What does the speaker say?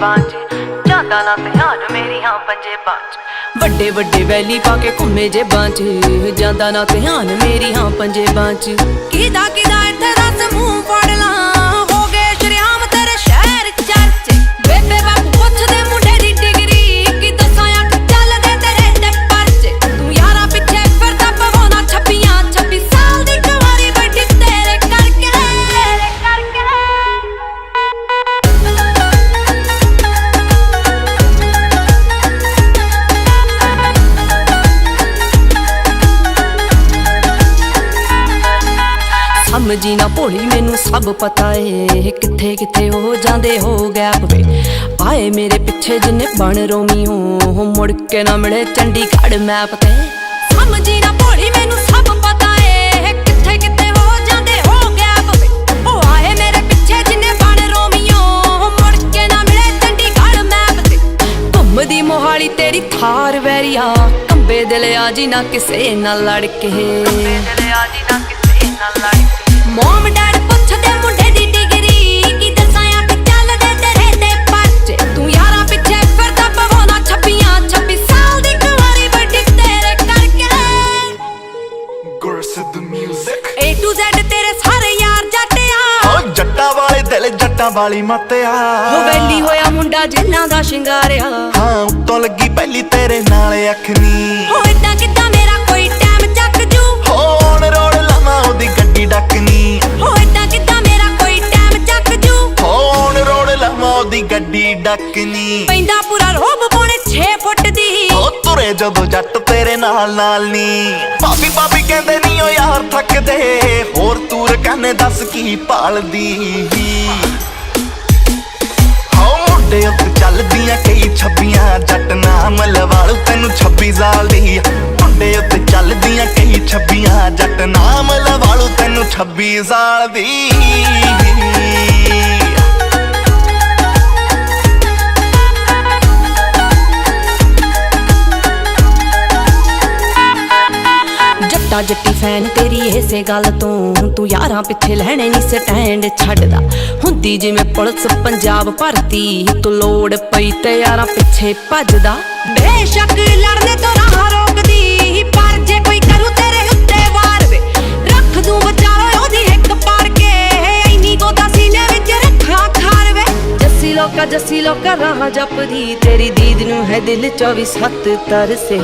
बांझ जादा ना ध्यान मेरी हाँ पंजे बांझ वड्डे वड्डे वैली पाके घूमे जे बांझ जादा ना ध्यान मेरी हाँ पंजे बांझ किदा किदा इत्थे दस मूंह फड़ ला हो गए शरेआम तेरे शहर चर्चे बेबे बापू पुछदे मुंडे दी डिग्री कि दसां अख चलदे तेरे ते परचे तू यारा पिछे फिरदा पवाउंदा 26 साल दी कुंवारी बैठी तेरे करके समझी ना भोली मैनू सब पता है किथे किथे हो जांदे हो गैप वे आए मेरे पिछे जिन्ने बन रोमी हो मुड़ के ना मिले चंडीगढ़ मैप ते समझी ना भोली मैनू सब पता है किथे किथे हो जांदे हो गैप वे ओ आए मेरे पिछे जिन्ने बन रोमी हो मुड़ के ना मिले चंडीगढ़ मैप ते घुमदी मोहाली तेरी थार वैरिया कंबे दिल आजी ना किसे ना लड़के मोम डैड पुछदे मुंडे दी डिग्री कि दसां अख चलदे तेरे ते परचे तू यारा पिछे फिरदा पवाउंदा 26 साल दी कुंवारी बैठी तेरे करके गुरसिद्ध म्यूजिक A to Z तेरे सारे यार जट्टिया ओ जट्टा वाले दिल जट्टा वाली मतिया हो वैली होया मुंडा जिन्ना दा शिंगारिया हाँ उत्तों लगी पहली तेरे नाल अखनी हो इदां किदां मेरा कोई टाइम चक जू हो ऑन रोड लावां ओदी गड्डी डकनी हो इदां किदां मेरा कोई टाइम चक जू हो ऑन रोड लावां ओदी गड्डी डकनी पैंदा पूरा रोब पौने 6 फुट दी हो तुरे जदों जट तेरे नाल नाल नी भाभी भाभी कहंदे नी ओ यार थकदे होर तूर कहने दस की भालदी हो मुंडे उत्ते चलदियां कई छब्बियां जट नाम लवालू तैनू 26 साल दी मुंडे उत्ते चलदियां कई छब्बियां जट नाम लवालू तैनू 26 साल दी जट्टा जट्टी फैन तेरी इसे गल तो तू यारां पिछे लैणे नी स्टैंड छड्डदा हुंदी जिवें पुलिस पंजाब भरती तू लोड़ पई ते यारां पिछे भजदा बेशक लड़ने तो राह रोकदी पर जे कोई करू तेरे उत्ते वार वे रख दूं विचारो ओदी हिक पाड़ के इन्नी गोदा सीने विच रखा खार वे जस्सी लोका राह जपदी तेरी दीद नूं है दिल 24/7 तरसे